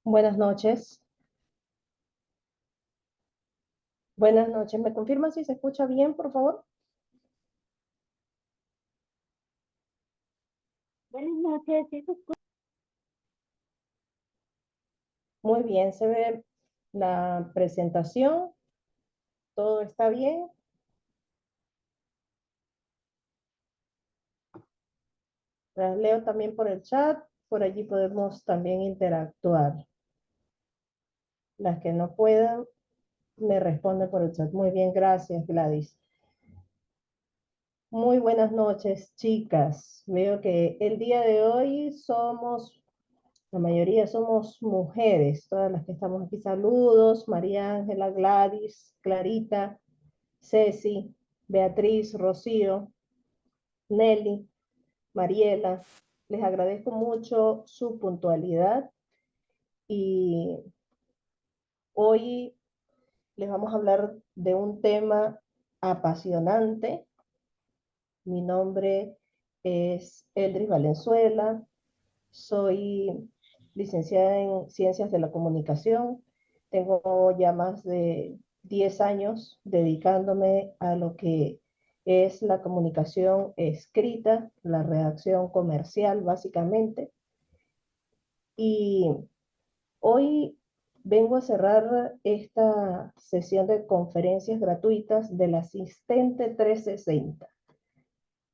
Buenas noches. Buenas noches. ¿Me confirma si se escucha bien, por favor? Buenas noches, ¿sí se escucha? Muy bien, se ve la presentación. ¿Todo está bien? Las leo también por el chat. Por allí podemos también interactuar. Las que no puedan, me responden por el chat. Muy bien, gracias, Gladys. Muy buenas noches, chicas. Veo que el día de hoy la mayoría somos mujeres, todas las que estamos aquí. Saludos, María Ángela, Gladys, Clarita, Ceci, Beatriz, Rocío, Nelly, Mariela. Les agradezco mucho su puntualidad y hoy les vamos a hablar de un tema apasionante. Mi nombre es Eldris Valenzuela, soy licenciada en Ciencias de la Comunicación, tengo ya más de 10 años dedicándome a lo que es la comunicación escrita, la redacción comercial básicamente. Y hoy vengo a cerrar esta sesión de conferencias gratuitas del Asistente 360.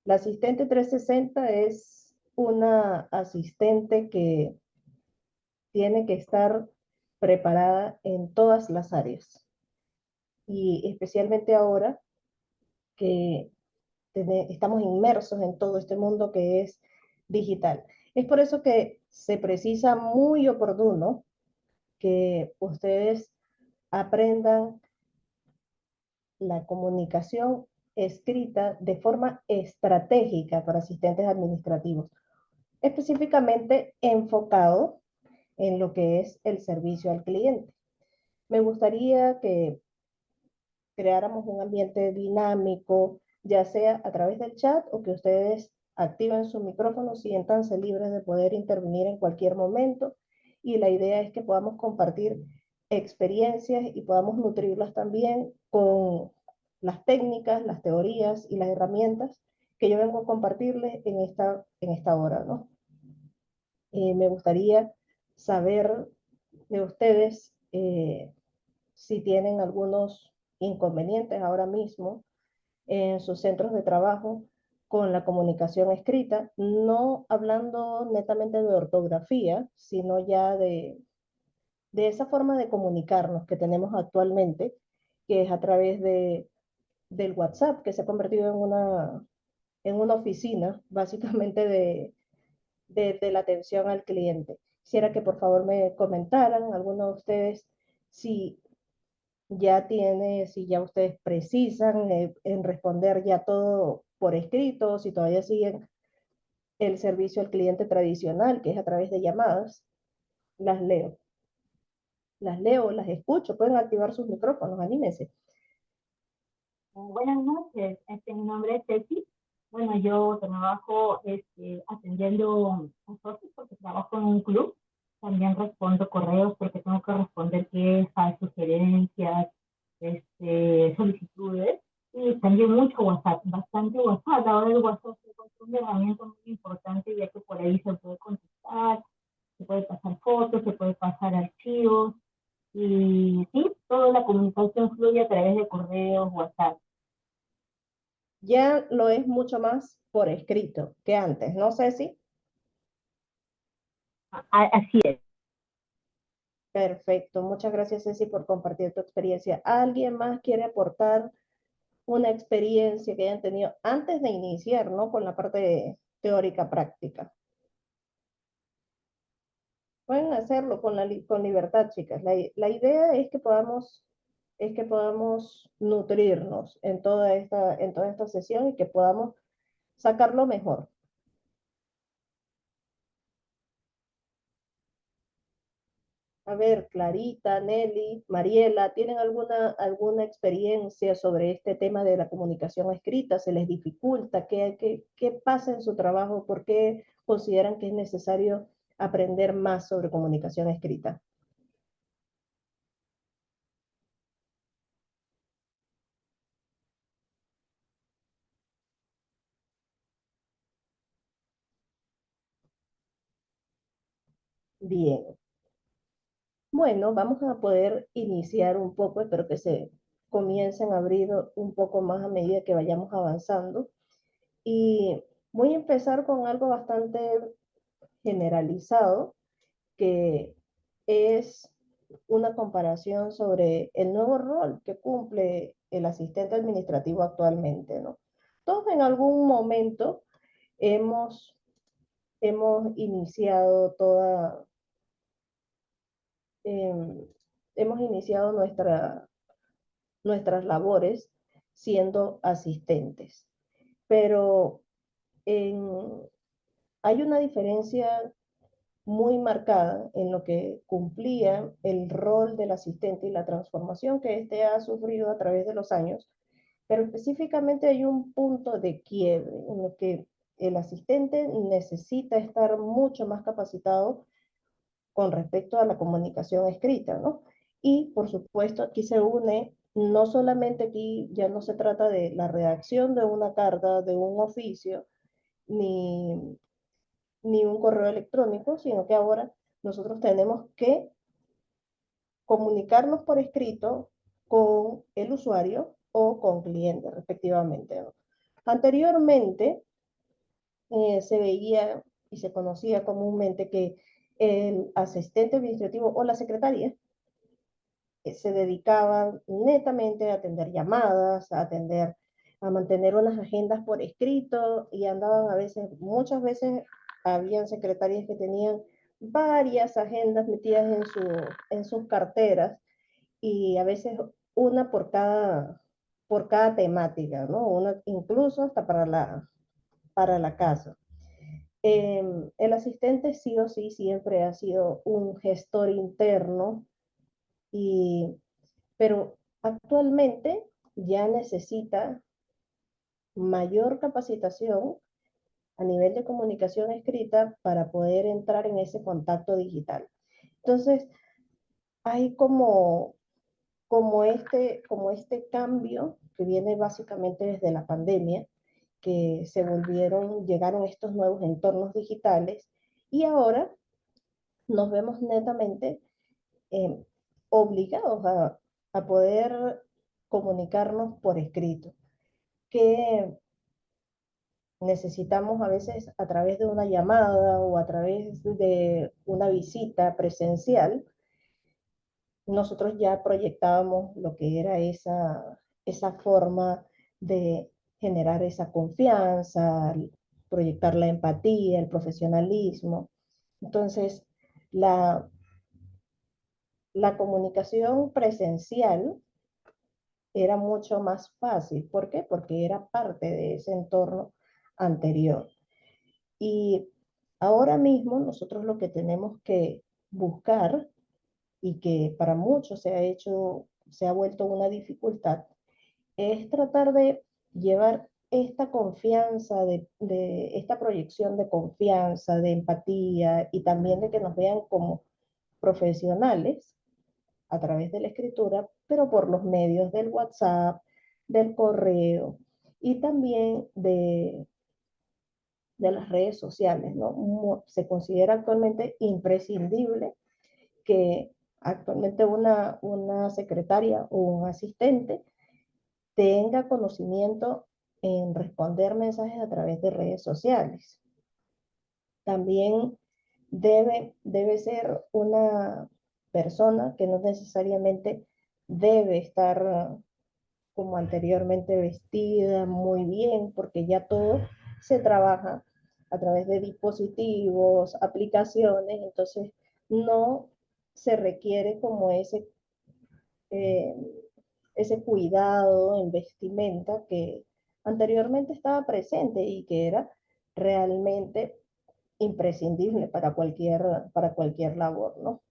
La Asistente 360 es una asistente que tiene que estar preparada en todas las áreas y especialmente ahora que estamos inmersos en todo este mundo que es digital. Es por eso que se precisa muy oportuno que ustedes aprendan la comunicación escrita de forma estratégica para asistentes administrativos, específicamente enfocado en lo que es el servicio al cliente. Me gustaría que creáramos un ambiente dinámico, ya sea a través del chat o que ustedes activen su micrófono, siéntanse libres de poder intervenir en cualquier momento. Y la idea es que podamos compartir experiencias y podamos nutrirlas también con las técnicas, las teorías y las herramientas que yo vengo a compartirles en esta hora, ¿no? Me gustaría saber de ustedes si tienen algunos inconvenientes ahora mismo en sus centros de trabajo con la comunicación escrita, no hablando netamente de ortografía, sino ya de esa forma de comunicarnos que tenemos actualmente, que es a través del WhatsApp, que se ha convertido en una oficina, básicamente de la atención al cliente. Quisiera que por favor me comentaran, algunos de ustedes, si si ya ustedes precisan en responder ya todo por escrito, si todavía siguen el servicio al cliente tradicional, que es a través de llamadas. Las leo. Las leo, las escucho, pueden activar sus micrófonos, anímense. Buenas noches, mi nombre es Ceci. Bueno, yo trabajo atendiendo a socios porque trabajo en un club. También respondo correos porque tengo que responder quejas, sugerencias, solicitudes. Y también mucho WhatsApp, bastante WhatsApp. Ahora el WhatsApp se vuelve una herramienta muy importante ya que por ahí se puede contestar, se puede pasar fotos, se puede pasar archivos. Y sí, toda la comunicación fluye a través de correos, WhatsApp. Ya lo es mucho más por escrito que antes, ¿no, Ceci? Así es. Perfecto, muchas gracias, Ceci, por compartir tu experiencia. ¿Alguien más quiere aportar una experiencia que hayan tenido antes de iniciar, ¿no? Con la parte teórica práctica? Pueden hacerlo con libertad, chicas. La idea es que podamos nutrirnos en toda esta sesión y que podamos sacarlo mejor. A ver, Clarita, Nelly, Mariela, ¿tienen alguna experiencia sobre este tema de la comunicación escrita? ¿Se les dificulta? ¿Qué pasa en su trabajo? ¿Por qué consideran que es necesario aprender más sobre comunicación escrita? Bien, bueno, vamos a poder iniciar un poco, espero que se comiencen a abrir un poco más a medida que vayamos avanzando. Y voy a empezar con algo bastante generalizado, que es una comparación sobre el nuevo rol que cumple el asistente administrativo actualmente, ¿no? Todos en algún momento hemos, hemos iniciado toda, eh, hemos iniciado nuestras labores siendo asistentes, pero en, hay una diferencia muy marcada en lo que cumplía el rol del asistente y la transformación que éste ha sufrido a través de los años, pero específicamente hay un punto de quiebre en lo que el asistente necesita estar mucho más capacitado con respecto a la comunicación escrita, ¿no? Y por supuesto aquí se une, no solamente aquí ya no se trata de la redacción de una carta, de un oficio, ni, ni un correo electrónico, sino que ahora nosotros tenemos que comunicarnos por escrito con el usuario o con cliente, respectivamente, ¿no? Anteriormente se veía y se conocía comúnmente que el asistente administrativo o la secretaria se dedicaban netamente a atender llamadas, a mantener unas agendas por escrito y andaban a veces, muchas veces habían secretarias que tenían varias agendas metidas en sus carteras y a veces una por cada temática, ¿no? Una incluso hasta para la casa. El asistente sí o sí siempre ha sido un gestor interno, y, pero actualmente ya necesita mayor capacitación a nivel de comunicación escrita para poder entrar en ese contacto digital. Entonces, hay como este cambio que viene básicamente desde la pandemia, que llegaron estos nuevos entornos digitales y ahora nos vemos netamente eh, obligados a poder comunicarnos por escrito, que necesitamos a veces a través de una llamada o a través de una visita presencial. Nosotros ya proyectábamos lo que era esa forma de generar esa confianza, proyectar la empatía, el profesionalismo. Entonces, la, la comunicación presencial era mucho más fácil. ¿Por qué? Porque era parte de ese entorno anterior. Y ahora mismo nosotros lo que tenemos que buscar, y que para muchos se ha vuelto una dificultad, es tratar de llevar esta confianza, de esta proyección de confianza, de empatía y también de que nos vean como profesionales a través de la escritura, pero por los medios del WhatsApp, del correo y también de las redes sociales, ¿no? Se considera actualmente imprescindible que actualmente una secretaria o un asistente tenga conocimiento en responder mensajes a través de redes sociales. También debe ser una persona que no necesariamente debe estar como anteriormente vestida muy bien, porque ya todo se trabaja a través de dispositivos, aplicaciones, entonces no se requiere como eh, ese cuidado en vestimenta que anteriormente estaba presente y que era realmente imprescindible para cualquier labor, ¿no?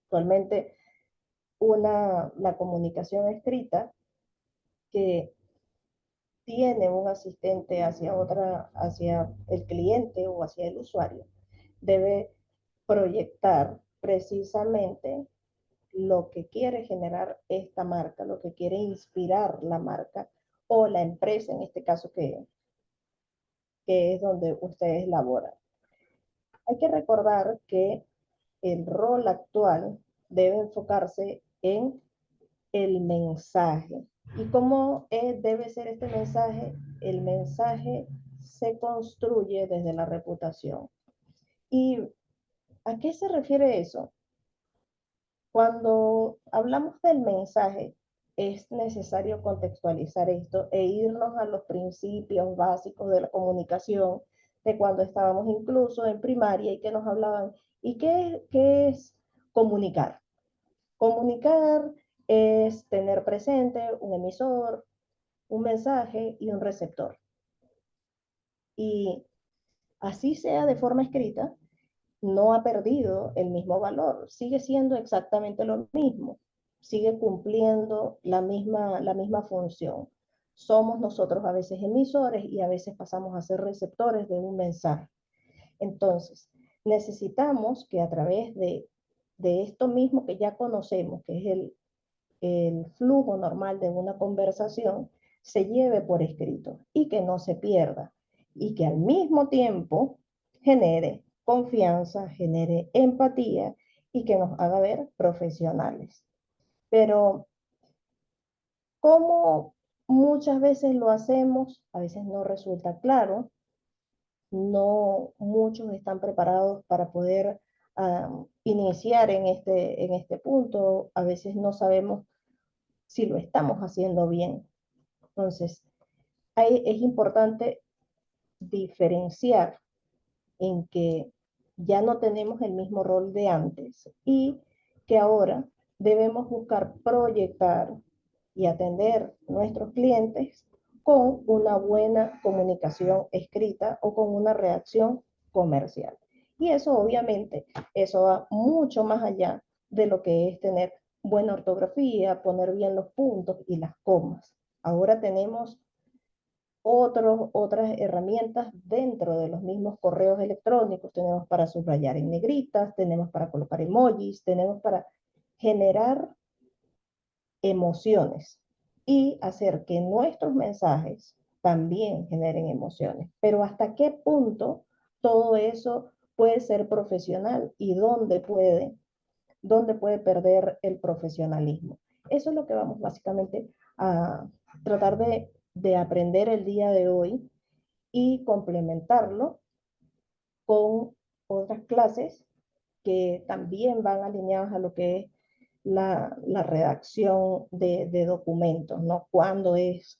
Actualmente la comunicación escrita que tiene un asistente hacia el cliente o hacia el usuario, debe proyectar precisamente lo que quiere generar esta marca, lo que quiere inspirar la marca o la empresa, en este caso que es donde ustedes laboran. Hay que recordar que el rol actual debe enfocarse en el mensaje. ¿Y cómo debe ser este mensaje? El mensaje se construye desde la reputación. ¿Y a qué se refiere eso? Cuando hablamos del mensaje, es necesario contextualizar esto e irnos a los principios básicos de la comunicación, de cuando estábamos incluso en primaria y que nos hablaban, ¿y qué es comunicar? Comunicar es tener presente un emisor, un mensaje y un receptor. Y así sea de forma escrita, no ha perdido el mismo valor, sigue siendo exactamente lo mismo, sigue cumpliendo la misma función. Somos nosotros a veces emisores y a veces pasamos a ser receptores de un mensaje. Entonces, necesitamos que a través de esto mismo que ya conocemos, que es el flujo normal de una conversación, se lleve por escrito y que no se pierda y que al mismo tiempo genere confianza, genere empatía y que nos haga ver profesionales. Pero como muchas veces lo hacemos, a veces no resulta claro, no muchos están preparados para poder iniciar en este punto, a veces no sabemos si lo estamos haciendo bien. Entonces, es importante diferenciar en que ya no tenemos el mismo rol de antes y que ahora debemos buscar proyectar y atender nuestros clientes con una buena comunicación escrita o con una reacción comercial. Y eso obviamente, eso va mucho más allá de lo que es tener buena ortografía, poner bien los puntos y las comas. Ahora tenemos otras herramientas dentro de los mismos correos electrónicos. Tenemos para subrayar en negritas, tenemos para colocar emojis, tenemos para generar emociones y hacer que nuestros mensajes también generen emociones. Pero ¿hasta qué punto todo eso puede ser profesional y dónde puede perder el profesionalismo? Eso es lo que vamos básicamente a tratar de aprender el día de hoy y complementarlo con otras clases que también van alineadas a lo que es la redacción de documentos, ¿no? Cuando es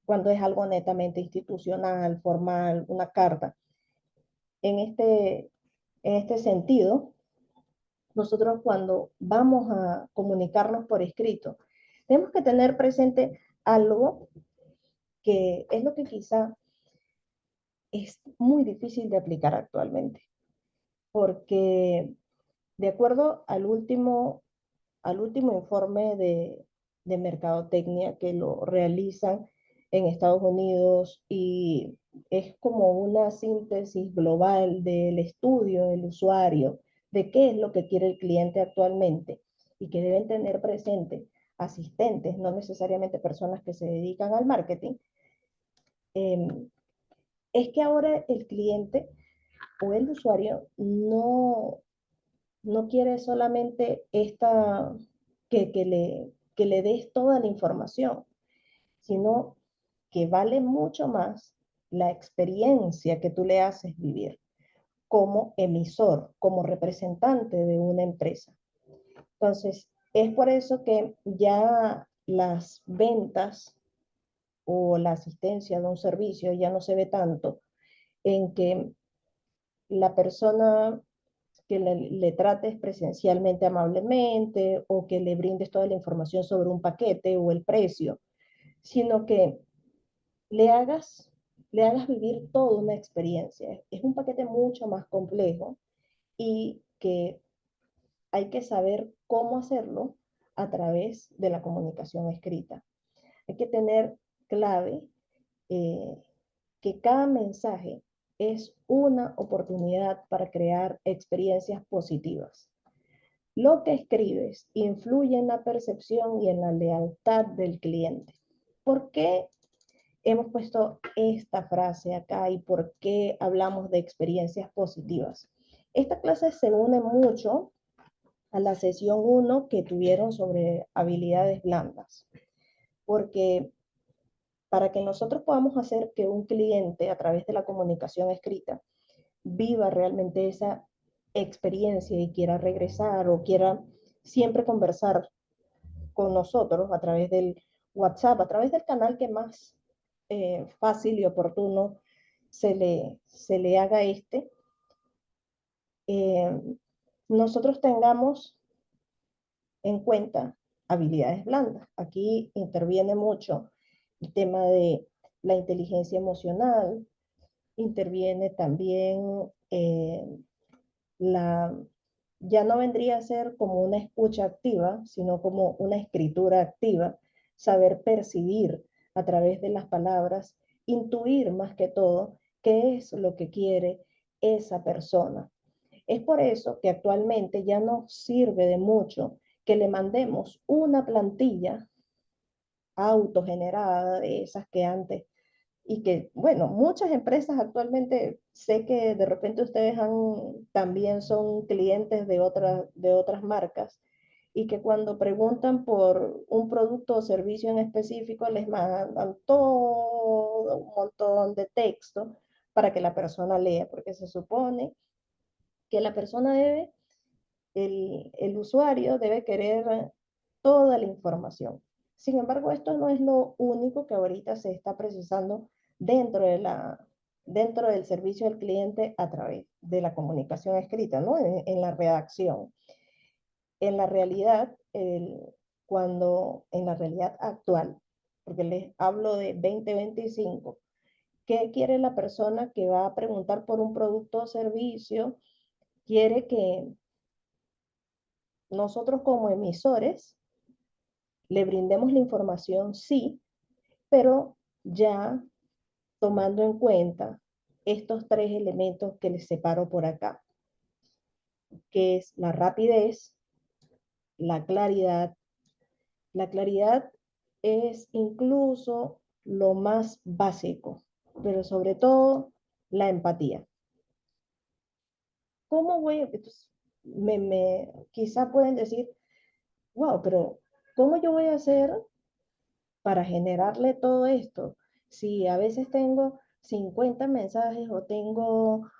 algo netamente institucional, formal, una carta. En en este sentido, nosotros cuando vamos a comunicarnos por escrito, tenemos que tener presente algo que es lo que quizá es muy difícil de aplicar actualmente, porque de acuerdo al último informe de mercadotecnia que lo realizan en Estados Unidos y es como una síntesis global del estudio del usuario, de qué es lo que quiere el cliente actualmente y que deben tener presente asistentes, no necesariamente personas que se dedican al marketing, es que ahora el cliente o el usuario no quiere solamente que le des toda la información, sino que vale mucho más la experiencia que tú le haces vivir como emisor, como representante de una empresa. Entonces, es por eso que ya las ventas o la asistencia de un servicio ya no se ve tanto en que la persona que le trates presencialmente amablemente o que le brindes toda la información sobre un paquete o el precio, sino que le hagas, le hagas vivir toda una experiencia. Es un paquete mucho más complejo y que hay que saber cómo hacerlo a través de la comunicación escrita. Hay que tener clave eh, que cada mensaje es una oportunidad para crear experiencias positivas. Lo que escribes influye en la percepción y en la lealtad del cliente. ¿Por qué hemos puesto esta frase acá y por qué hablamos de experiencias positivas? Esta clase se une mucho a la sesión 1 que tuvieron sobre habilidades blandas, porque para que nosotros podamos hacer que un cliente a través de la comunicación escrita viva realmente esa experiencia y quiera regresar o quiera siempre conversar con nosotros a través del WhatsApp, a través del canal que más fácil y oportuno se le haga eh, nosotros tengamos en cuenta habilidades blandas. Aquí interviene mucho el tema de la inteligencia emocional, interviene también la, ya no vendría a ser como una escucha activa, sino como una escritura activa, saber percibir a través de las palabras, intuir más que todo qué es lo que quiere esa persona. Es por eso que actualmente ya no sirve de mucho que le mandemos una plantilla autogenerada de esas que antes y que, bueno, muchas empresas actualmente, sé que de repente ustedes también son clientes de otras marcas y que cuando preguntan por un producto o servicio en específico les mandan todo un montón de texto para que la persona lea, porque se supone que la persona debe, el usuario debe querer toda la información. Sin embargo, esto no es lo único que ahorita se está precisando dentro dentro del servicio al cliente a través de la comunicación escrita, ¿no? En la redacción. En la realidad, en la realidad actual, porque les hablo de 2025, ¿qué quiere la persona que va a preguntar por un producto o servicio? Quiere que nosotros como emisores le brindemos la información, sí, pero ya tomando en cuenta estos tres elementos que les separo por acá, que es la rapidez, la claridad. La claridad es incluso lo más básico, pero sobre todo la empatía. ¿Cómo voy a...? Entonces, quizá pueden decir, wow, pero ¿cómo yo voy a hacer para generarle todo esto? Si a veces tengo 50 mensajes o tengo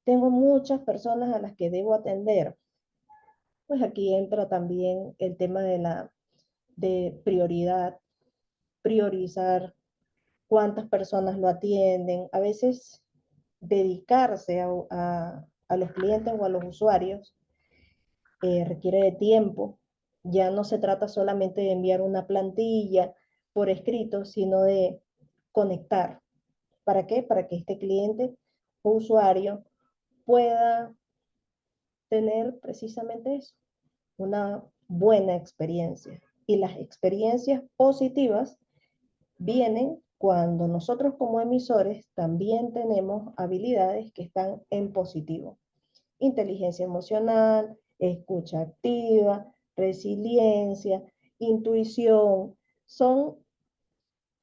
muchas personas a las que debo atender, pues aquí entra también el tema de prioridad, priorizar cuántas personas lo atienden. A veces dedicarse a los clientes o a los usuarios requiere de tiempo. Ya no se trata solamente de enviar una plantilla por escrito, sino de conectar. ¿Para qué? Para que este cliente o usuario pueda tener precisamente eso, una buena experiencia. Y las experiencias positivas vienen cuando nosotros como emisores también tenemos habilidades que están en positivo. Inteligencia emocional, escucha activa, resiliencia, intuición, son,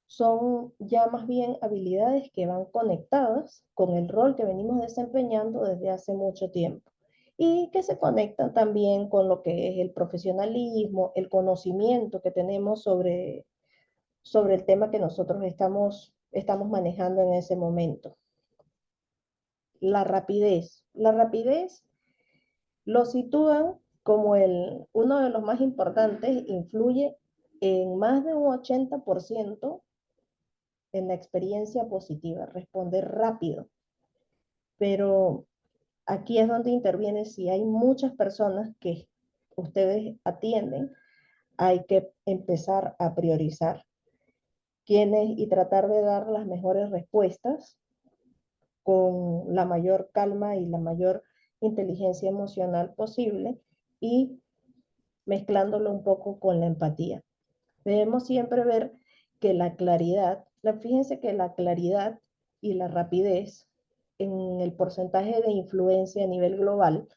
son ya más bien habilidades que van conectadas con el rol que venimos desempeñando desde hace mucho tiempo y que se conectan también con lo que es el profesionalismo, el conocimiento que tenemos sobre el tema que nosotros estamos manejando en ese momento. La rapidez. La rapidez lo sitúan como uno de los más importantes, influye en más de un 80% en la experiencia positiva, responder rápido. Pero aquí es donde interviene si hay muchas personas que ustedes atienden, hay que empezar a priorizar quiénes y tratar de dar las mejores respuestas con la mayor calma y la mayor inteligencia emocional posible y mezclándolo un poco con la empatía. Debemos siempre ver que la claridad, fíjense que la claridad y la rapidez en el porcentaje de influencia a nivel global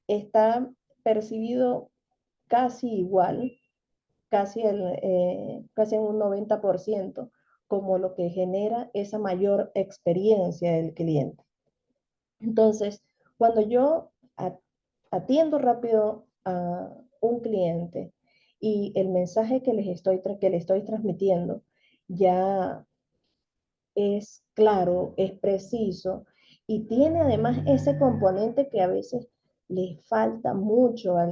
está percibido casi igual, casi en un 90%, como lo que genera esa mayor experiencia del cliente. Entonces, cuando yo atiendo rápido a un cliente y el mensaje que que le estoy transmitiendo ya es claro, es preciso y tiene además ese componente que a veces le falta mucho a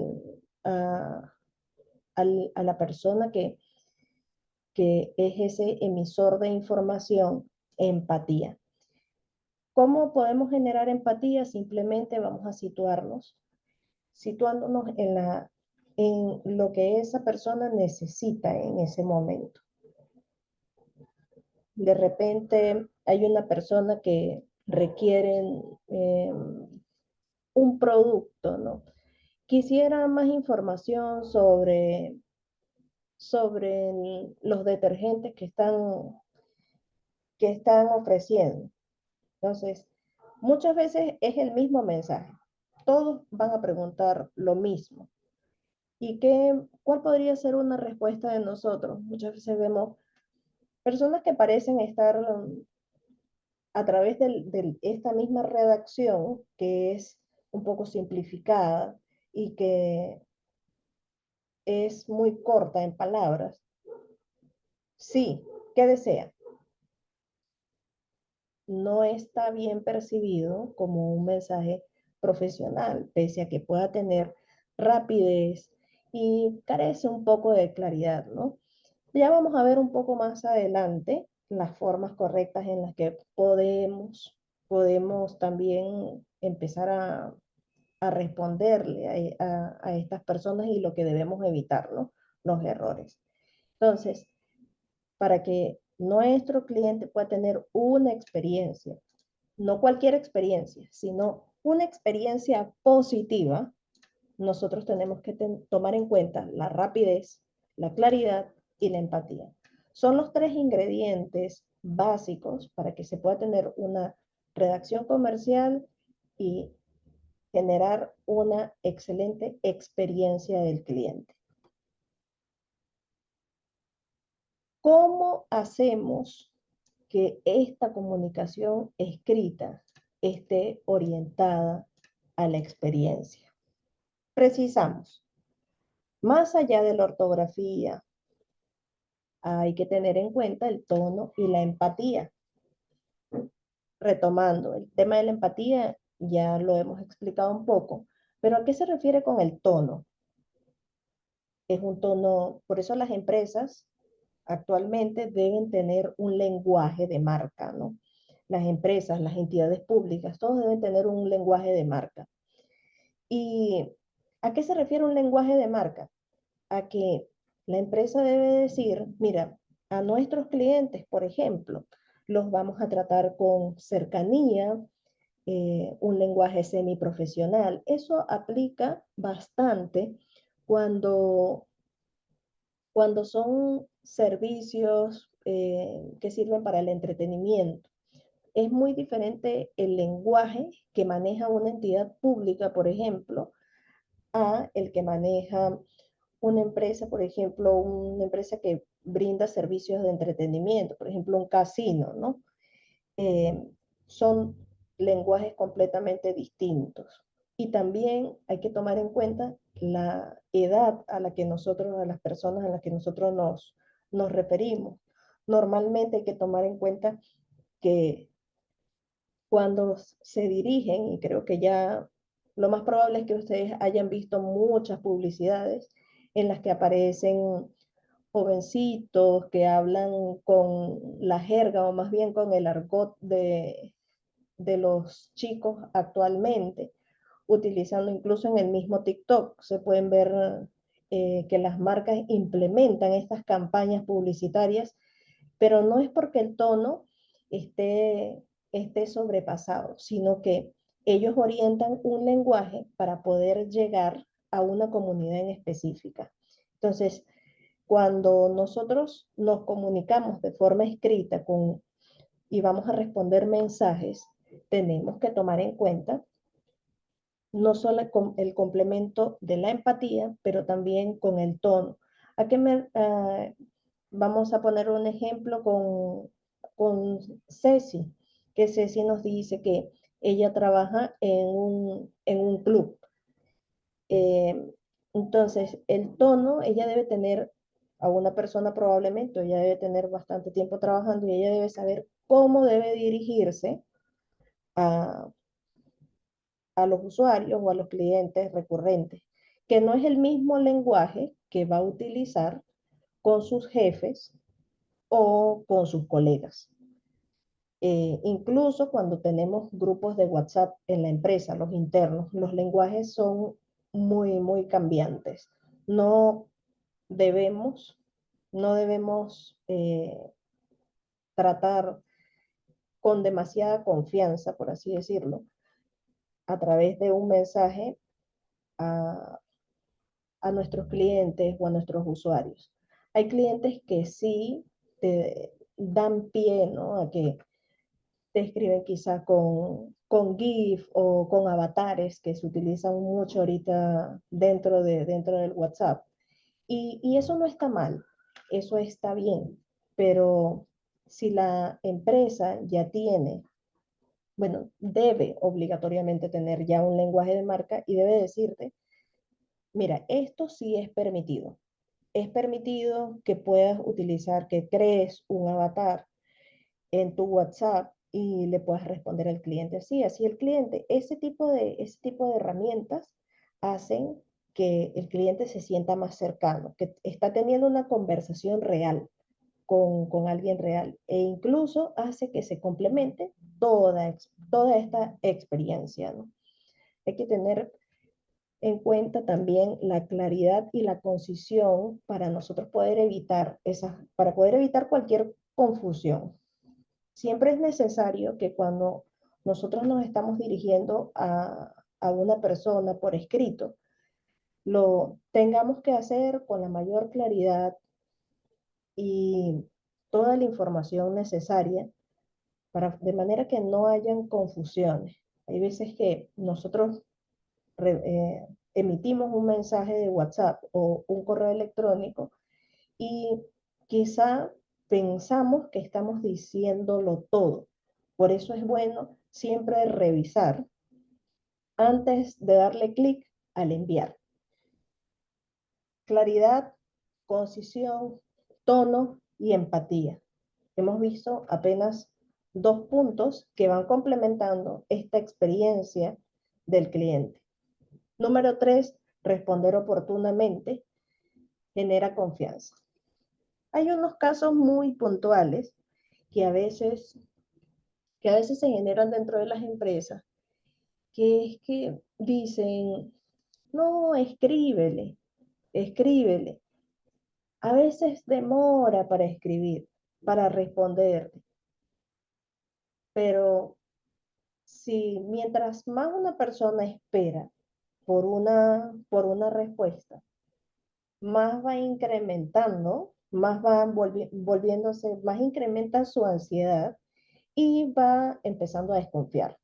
la persona que es ese emisor de información, empatía. ¿Cómo podemos generar empatía? Simplemente vamos a situándonos en lo que esa persona necesita en ese momento. De repente hay una persona que requiere un producto, ¿no? Quisiera más información sobre los detergentes que están ofreciendo. Entonces, muchas veces es el mismo mensaje. Todos van a preguntar lo mismo. ¿Y cuál podría ser una respuesta de nosotros? Muchas veces vemos personas que parecen estar a través de esta misma redacción, que es un poco simplificada y que es muy corta en palabras. Sí, ¿qué desea? No está bien percibido como un mensaje profesional, pese a que pueda tener rapidez y carece un poco de claridad, ¿no? Ya vamos a ver un poco más adelante las formas correctas en las que podemos también empezar a responderle a estas personas y lo que debemos evitar, ¿no? Los errores. Entonces, para que nuestro cliente pueda tener una experiencia, no cualquier experiencia, sino una experiencia positiva, nosotros tenemos que tomar en cuenta la rapidez, la claridad y la empatía. Son los tres ingredientes básicos para que se pueda tener una redacción comercial y generar una excelente experiencia del cliente. ¿Cómo hacemos que esta comunicación escrita esté orientada a la experiencia? Precisamos, más allá de la ortografía, hay que tener en cuenta el tono y la empatía. Retomando, el tema de la empatía ya lo hemos explicado un poco, pero ¿a qué se refiere con el tono? Es un tono, por eso las empresas actualmente deben tener un lenguaje de marca, ¿no? Las empresas, las entidades públicas, todos deben tener un lenguaje de marca. ¿Y a qué se refiere un lenguaje de marca? A que la empresa debe decir, mira, a nuestros clientes, por ejemplo, los vamos a tratar con cercanía, un lenguaje semiprofesional. Eso aplica bastante cuando son servicios que sirven para el entretenimiento. Es muy diferente el lenguaje que maneja una entidad pública, por ejemplo, a el que maneja una empresa, por ejemplo, una empresa que brinda servicios de entretenimiento, por ejemplo, un casino, ¿no? Eh, Son lenguajes completamente distintos. Y también hay que tomar en cuenta la edad a la que nosotros, a las personas a las que nosotros nos referimos. Normalmente hay que tomar en cuenta que cuando se dirigen, y creo que ya lo más probable es que ustedes hayan visto muchas publicidades en las que aparecen jovencitos que hablan con la jerga o más bien con el argot de los chicos actualmente, utilizando incluso en el mismo TikTok. Se pueden ver que las marcas implementan estas campañas publicitarias, pero no es porque el tono esté sobrepasado, sino que ellos orientan un lenguaje para poder llegar a una comunidad en específica. Entonces, cuando nosotros nos comunicamos de forma escrita y vamos a responder mensajes, tenemos que tomar en cuenta no solo con el complemento de la empatía, pero también con el tono. ¿A qué vamos a poner un ejemplo con Ceci, que Ceci nos dice que ella trabaja en un club. Entonces, el tono, ella debe tener, a una persona probablemente, ella debe tener bastante tiempo trabajando y ella debe saber cómo debe dirigirse a, a los usuarios o a los clientes recurrentes, que no es el mismo lenguaje que va a utilizar con sus jefes o con sus colegas. Incluso cuando tenemos grupos de WhatsApp en la empresa, los internos, los lenguajes son muy cambiantes. No debemos, no debemos tratar con demasiada confianza, por así decirlo, a través de un mensaje a, a nuestros clientes o a nuestros usuarios. Hay clientes que sí te dan pie, ¿no? A que te escriben quizá con GIF o con avatares que se utilizan mucho ahorita dentro del WhatsApp. Y eso no está mal, eso está bien, pero si la empresa ya tiene, bueno, debe obligatoriamente tener ya un lenguaje de marca y debe decirte, mira, esto sí es permitido. Es permitido que puedas utilizar, que crees un avatar en tu WhatsApp y le puedas responder al cliente así. Así el cliente, ese tipo de herramientas hacen que el cliente se sienta más cercano, que está teniendo una conversación real con alguien real e incluso hace que se complemente toda esta experiencia, ¿no? Hay que tener en cuenta también la claridad y la concisión para nosotros poder evitar para poder evitar cualquier confusión. Siempre es necesario que cuando nosotros nos estamos dirigiendo a una persona por escrito, lo tengamos que hacer con la mayor claridad y toda la información necesaria de manera que no hayan confusiones. Hay veces que nosotros emitimos un mensaje de WhatsApp o un correo electrónico y quizá pensamos que estamos diciéndolo todo. Por eso es bueno siempre revisar antes de darle clic al enviar. Claridad, concisión, tono y empatía. Hemos visto apenas 2 puntos que van complementando esta experiencia del cliente. Número 3, responder oportunamente genera confianza. Hay unos casos muy puntuales que a veces, que a veces se generan dentro de las empresas, que es que dicen, no, escríbele. A veces demora para escribir, para responder, pero si mientras más una persona espera por una respuesta, más va incrementando, más va volviéndose, más incrementa su ansiedad y va empezando a desconfiar.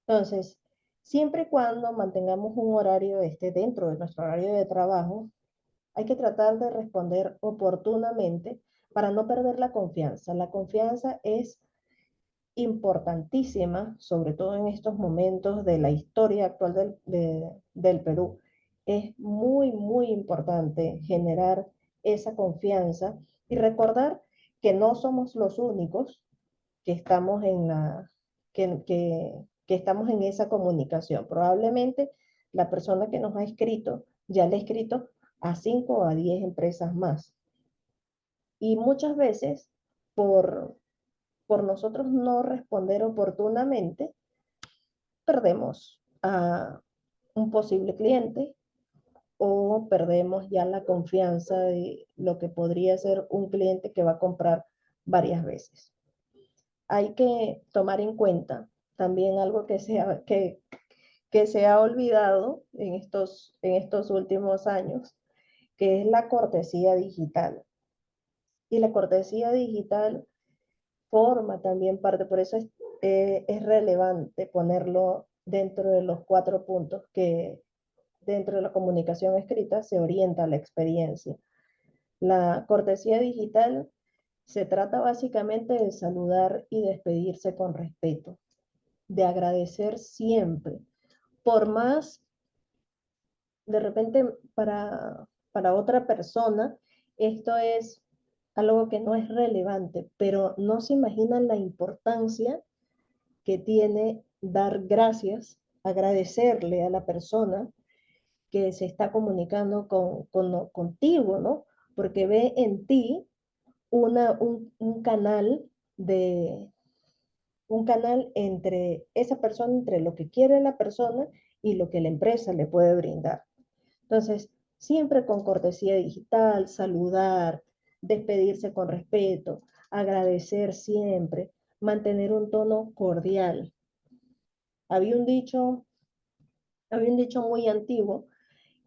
Entonces, siempre y cuando mantengamos un horario dentro de nuestro horario de trabajo, hay que tratar de responder oportunamente para no perder la confianza. La confianza es importantísima, sobre todo en estos momentos de la historia actual del Perú. Es muy importante generar esa confianza y recordar que no somos los únicos que estamos que estamos en esa comunicación. Probablemente la persona que nos ha escrito ya le ha escrito a 5 o a 10 empresas más. Y muchas veces, por nosotros no responder oportunamente, perdemos a un posible cliente o perdemos ya la confianza de lo que podría ser un cliente que va a comprar varias veces. Hay que tomar en cuenta también algo que se ha olvidado en estos últimos años, que es la cortesía digital. Y la cortesía digital forma también parte, por eso es relevante ponerlo dentro de los 4 puntos que dentro de la comunicación escrita se orienta la experiencia. La cortesía digital se trata básicamente de saludar y despedirse con respeto, de agradecer siempre, por más de repente para otra persona esto es algo que no es relevante, pero no se imaginan la importancia que tiene dar gracias, agradecerle a la persona que se está comunicando contigo, ¿no? Porque ve en ti un canal de, un canal entre esa persona, entre lo que quiere la persona y lo que la empresa le puede brindar. Entonces, siempre con cortesía digital, saludar, despedirse con respeto, agradecer siempre, mantener un tono cordial. Había un dicho, había un dicho muy antiguo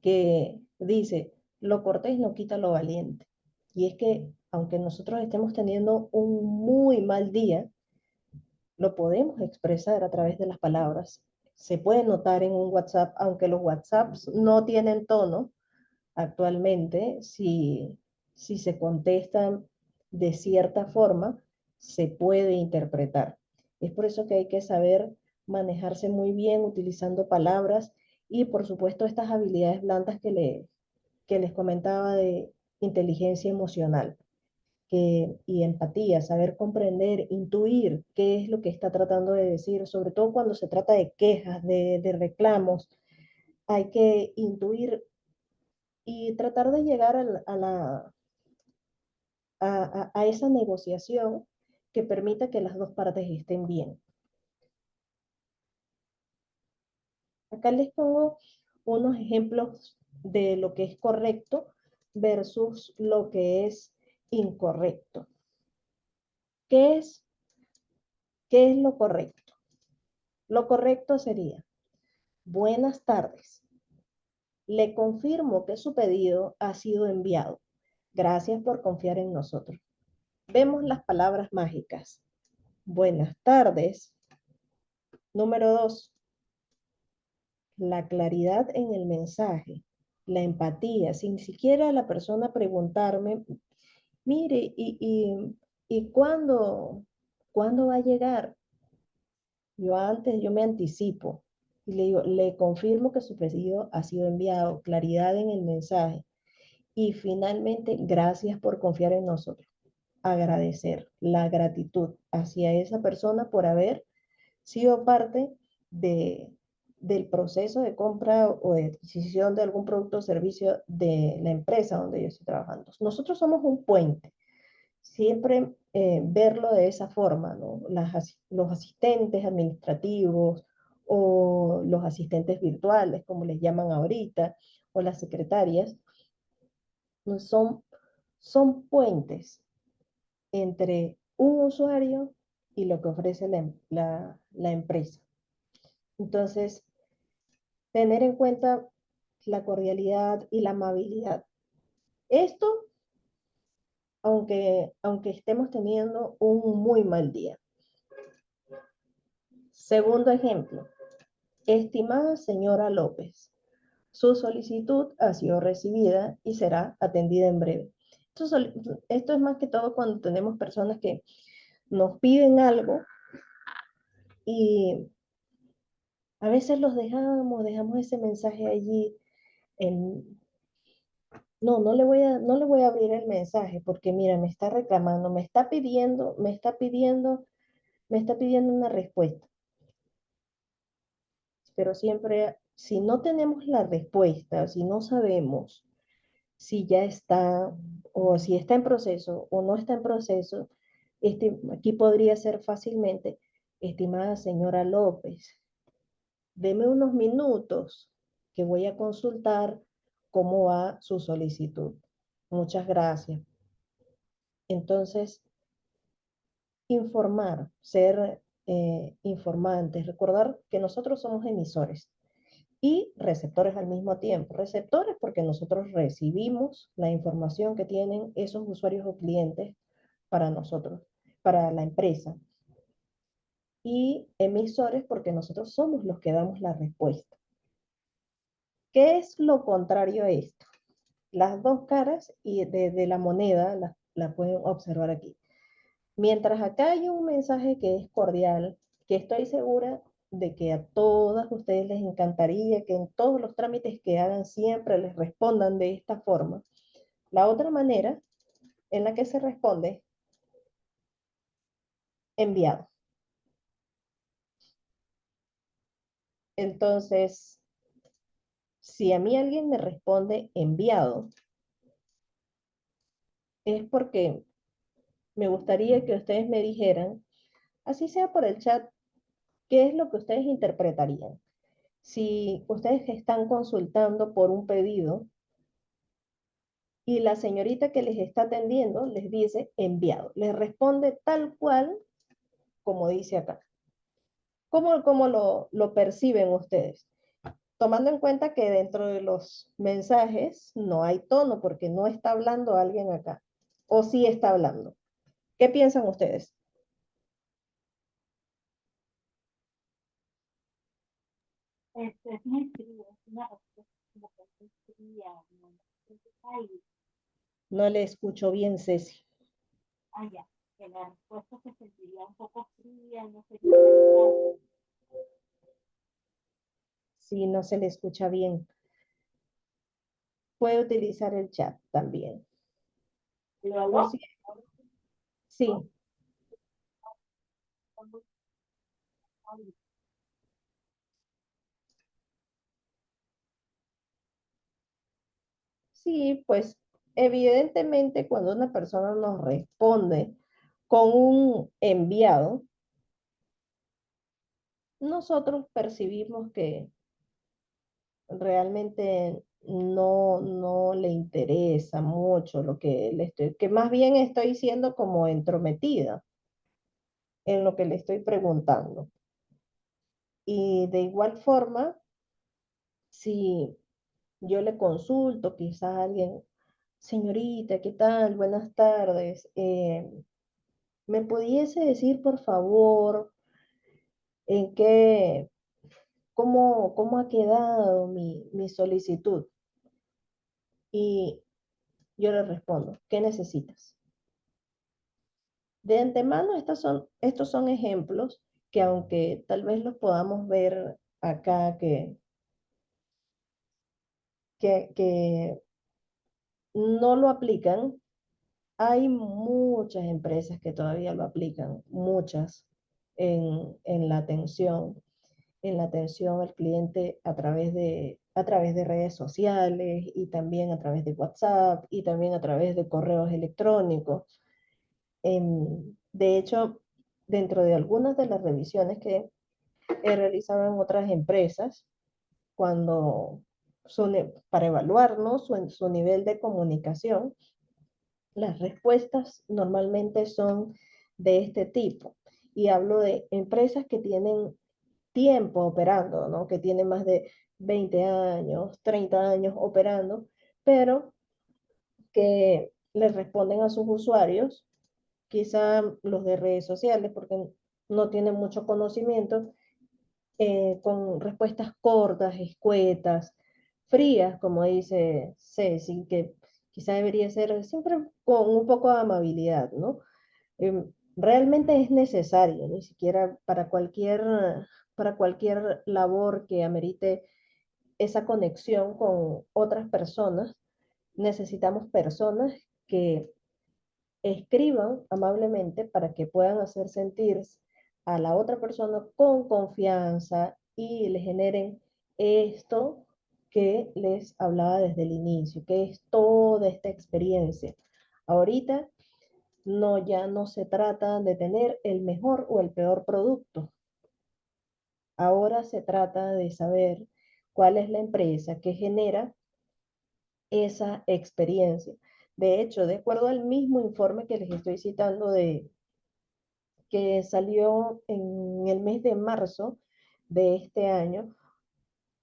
que dice, lo cortés no quita lo valiente. Y es que, aunque nosotros estemos teniendo un muy mal día, lo podemos expresar a través de las palabras. Se puede notar en un WhatsApp, aunque los WhatsApps no tienen tono actualmente, si se contestan de cierta forma, se puede interpretar. Es por eso que hay que saber manejarse muy bien utilizando palabras y, por supuesto, estas habilidades blandas que les comentaba de inteligencia emocional y empatía, saber comprender, intuir qué es lo que está tratando de decir, sobre todo cuando se trata de quejas, de reclamos, hay que intuir y tratar de llegar a esa negociación que permita que las dos partes estén bien. Acá les pongo unos ejemplos de lo que es correcto versus lo que es incorrecto. ¿Qué es, qué es lo correcto? Lo correcto sería, buenas tardes. Le confirmo que su pedido ha sido enviado. Gracias por confiar en nosotros. Vemos las palabras mágicas. Buenas tardes. Número 2, la claridad en el mensaje, la empatía, sin siquiera la persona preguntarme, mire, ¿y cuándo va a llegar? Yo me anticipo y le digo, le confirmo que su pedido ha sido enviado, claridad en el mensaje. Y finalmente, gracias por confiar en nosotros. Agradecer la gratitud hacia esa persona por haber sido parte de, del proceso de compra o de adquisición de algún producto o servicio de la empresa donde yo estoy trabajando. Nosotros somos un puente, siempre verlo de esa forma, ¿no? Los asistentes administrativos o los asistentes virtuales, como les llaman ahorita, o las secretarias, no son puentes entre un usuario y lo que ofrece la empresa. Entonces, tener en cuenta la cordialidad y la amabilidad. Esto, aunque estemos teniendo un muy mal día. Segundo ejemplo, estimada señora López, su solicitud ha sido recibida y será atendida en breve. Esto es más que todo cuando tenemos personas que nos piden algo y a veces dejamos ese mensaje allí en, no le voy a abrir el mensaje porque mira, me está reclamando, me está pidiendo una respuesta. Pero siempre, si no tenemos la respuesta, si no sabemos si ya está o si está en proceso o no está en proceso, aquí podría ser fácilmente, estimada señora López, deme unos minutos que voy a consultar cómo va su solicitud. Muchas gracias. Entonces, informar, ser informantes, recordar que nosotros somos emisores y receptores al mismo tiempo. Receptores porque nosotros recibimos la información que tienen esos usuarios o clientes para nosotros, para la empresa. Y emisores porque nosotros somos los que damos la respuesta. ¿Qué es lo contrario a esto? Las dos caras y de la moneda la pueden observar aquí. Mientras acá hay un mensaje que es cordial, que estoy segura de que a todas ustedes les encantaría que en todos los trámites que hagan siempre les respondan de esta forma. La otra manera en la que se responde, enviado. Entonces, si a mí alguien me responde enviado, es porque me gustaría que ustedes me dijeran, así sea por el chat, qué es lo que ustedes interpretarían. Si ustedes están consultando por un pedido y la señorita que les está atendiendo les dice enviado, les responde tal cual como dice acá. ¿Cómo lo perciben ustedes? Tomando en cuenta que dentro de los mensajes no hay tono porque no está hablando alguien acá. O sí está hablando. ¿Qué piensan ustedes? Es muy frío, es una respuesta como que muy fría, ¿no? Entonces, ay, No le escucho bien, Ceci. ya, que la respuesta se sentiría un poco fría, no sería tan cálida. Si no se le escucha bien, puede utilizar el chat también. O Luego, sí, sí, sí, pues evidentemente cuando una persona nos responde con un enviado, nosotros percibimos que realmente no le interesa mucho lo que le estoy, que más bien estoy siendo como entrometida en lo que le estoy preguntando. Y de igual forma, si yo le consulto, quizás alguien, señorita, ¿qué tal? Buenas tardes. ¿Me pudiese decir, por favor, en qué, cómo ha quedado mi solicitud? Y yo le respondo, ¿qué necesitas? De antemano, estos son ejemplos que aunque tal vez los podamos ver acá, que no lo aplican, hay muchas empresas que todavía lo aplican, muchas en la atención al cliente a través de redes sociales y también a través de WhatsApp y también a través de correos electrónicos. De hecho, dentro de algunas de las revisiones que he realizado en otras empresas, cuando para evaluar, ¿no? su nivel de comunicación, las respuestas normalmente son de este tipo. Y hablo de empresas que tienen tiempo operando, ¿no? Que tienen más de 20 años, 30 años operando, pero que les responden a sus usuarios, quizá los de redes sociales, porque no tienen mucho conocimiento, con respuestas cortas, escuetas, frías, como dice Ceci, que quizá debería ser siempre con un poco de amabilidad, ¿no? Realmente es necesario, ni siquiera para cualquier labor que amerite esa conexión con otras personas, necesitamos personas que escriban amablemente para que puedan hacer sentir a la otra persona con confianza y le generen esto que les hablaba desde el inicio, que es toda esta experiencia. Ahorita ya no se trata de tener el mejor o el peor producto. Ahora se trata de saber cuál es la empresa que genera esa experiencia. De hecho, de acuerdo al mismo informe que les estoy citando que salió en el mes de marzo de este año,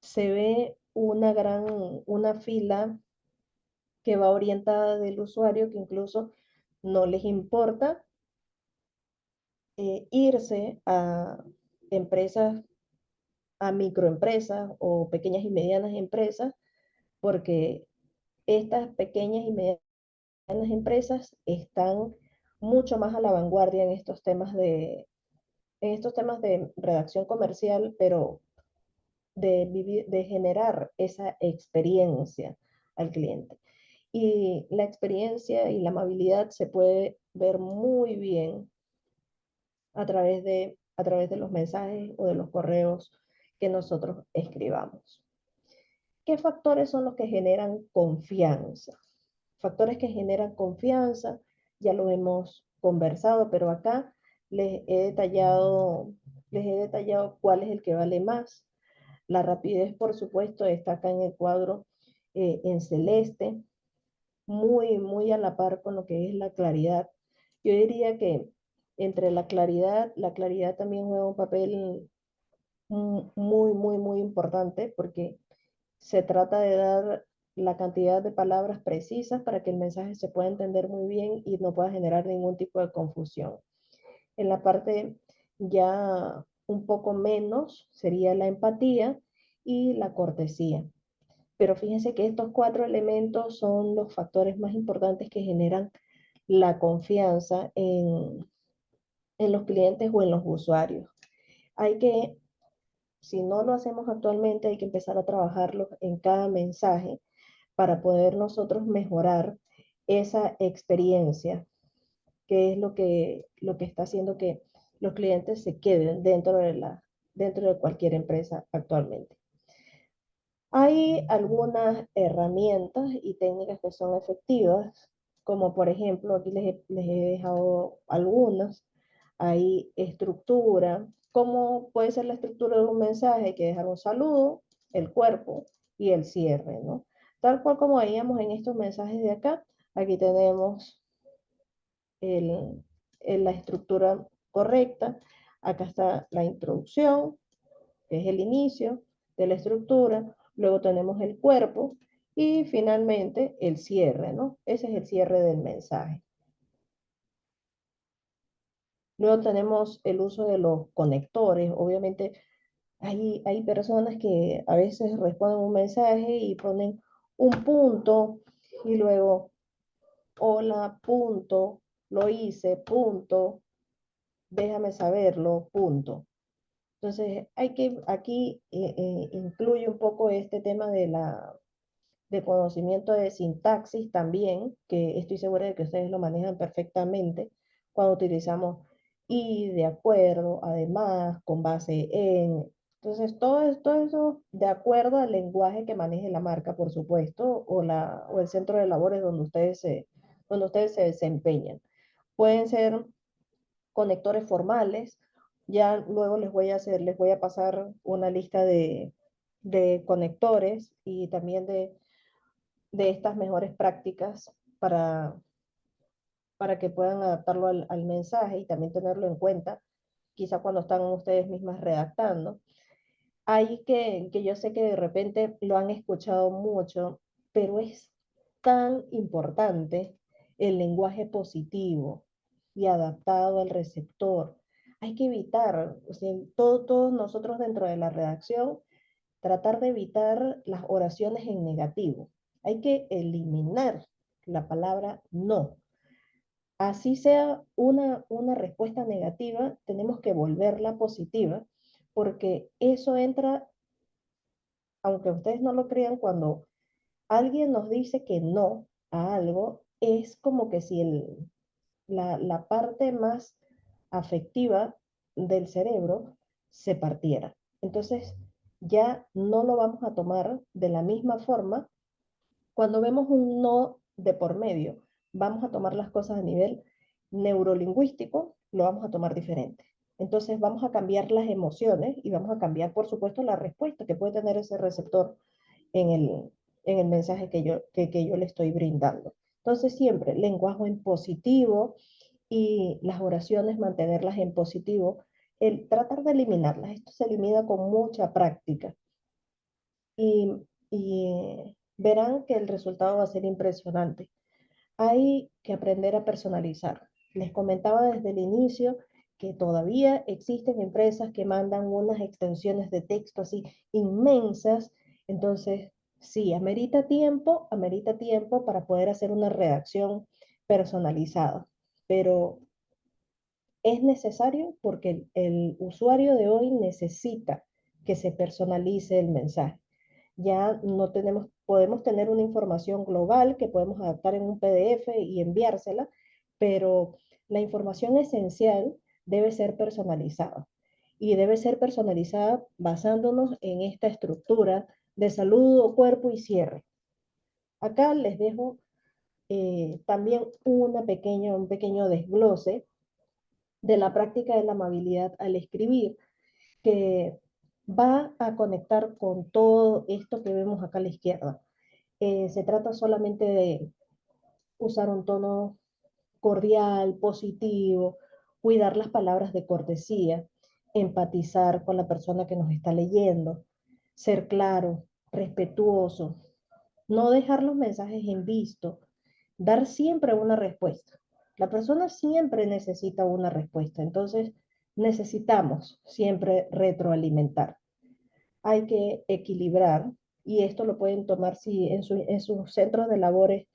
se ve una fila que va orientada del usuario que incluso no les importa irse a empresas, a microempresas o pequeñas y medianas empresas, porque estas pequeñas y medianas empresas están mucho más a la vanguardia en estos temas en estos temas de redacción comercial, pero de, vivir, de generar esa experiencia al cliente. Y la experiencia y la amabilidad se puede ver muy bien a través de los mensajes o de los correos que nosotros escribamos. ¿Qué factores son los que generan confianza? Factores que generan confianza, ya lo hemos conversado, pero acá les he detallado cuál es el que vale más. La rapidez, por supuesto, está acá en el cuadro en celeste, muy a la par con lo que es la claridad. Yo diría que entre la claridad también juega un papel muy importante porque se trata de dar la cantidad de palabras precisas para que el mensaje se pueda entender muy bien y no pueda generar ningún tipo de confusión. En la parte ya un poco menos sería la empatía y la cortesía. Pero fíjense que estos cuatro elementos son los factores más importantes que generan la confianza en los clientes o en los usuarios. Hay que, si no lo hacemos actualmente, hay que empezar a trabajarlo en cada mensaje para poder nosotros mejorar esa experiencia, que es lo que está haciendo que los clientes se queden dentro de cualquier empresa actualmente. Hay algunas herramientas y técnicas que son efectivas, como por ejemplo, aquí les he dejado algunas. Hay estructura. ¿Cómo puede ser la estructura de un mensaje? Hay que dejar un saludo, el cuerpo y el cierre, ¿no? Tal cual como veíamos en estos mensajes de acá, aquí tenemos el, la estructura correcta. Acá está la introducción, que es el inicio de la estructura, luego tenemos el cuerpo y finalmente el cierre, ¿no? Ese es el cierre del mensaje. Luego tenemos el uso de los conectores. Obviamente hay personas que a veces responden un mensaje y ponen un punto y luego, hola, punto, lo hice, punto, déjame saberlo, punto. Entonces, aquí incluye un poco este tema de conocimiento de sintaxis también, que estoy segura de que ustedes lo manejan perfectamente cuando utilizamos y de acuerdo, además, con base en. Entonces, todo eso de acuerdo al lenguaje que maneje la marca, por supuesto, o el centro de labores donde ustedes se desempeñan. Pueden ser conectores formales. Ya luego les voy a pasar una lista de conectores y también de estas mejores prácticas para que puedan adaptarlo al mensaje y también tenerlo en cuenta, quizá cuando están ustedes mismas redactando. Hay que yo sé que de repente lo han escuchado mucho, pero es tan importante el lenguaje positivo y adaptado al receptor. Hay que evitar, o sea, todos nosotros dentro de la redacción, tratar de evitar las oraciones en negativo. Hay que eliminar la palabra no. Así sea una respuesta negativa, tenemos que volverla positiva, porque eso entra, aunque ustedes no lo crean, cuando alguien nos dice que no a algo, es como que si la parte más afectiva del cerebro se partiera. Entonces, ya no lo vamos a tomar de la misma forma. Cuando vemos un no de por medio, vamos a tomar las cosas a nivel neurolingüístico, lo vamos a tomar diferente. Entonces vamos a cambiar las emociones y vamos a cambiar, por supuesto, la respuesta que puede tener ese receptor en el mensaje que yo le estoy brindando. Entonces siempre lenguaje en positivo y las oraciones mantenerlas en positivo, el tratar de eliminarlas. Esto se elimina con mucha práctica y, y verán que el resultado va a ser impresionante. Hay que aprender a personalizar. Les comentaba desde el inicio que todavía existen empresas que mandan unas extensiones de texto así inmensas. Entonces, sí, amerita tiempo para poder hacer una redacción personalizada. Pero Es necesario porque el usuario de hoy necesita que se personalice el mensaje. Ya no tenemos, podemos tener una información global que podemos adaptar en un PDF y enviársela, pero la información esencial debe ser personalizada y debe ser personalizada basándonos en esta estructura de saludo, cuerpo y cierre. Acá les dejo también un pequeño desglose de la práctica de la amabilidad al escribir, que va a conectar con todo esto que vemos acá a la izquierda. Se trata solamente de usar un tono cordial, positivo, cuidar las palabras de cortesía, empatizar con la persona que nos está leyendo, ser claro, respetuoso, no dejar los mensajes en visto, dar siempre una respuesta. La persona siempre necesita una respuesta, entonces necesitamos siempre retroalimentar. Hay que equilibrar y esto lo pueden tomar si en sus centros de labores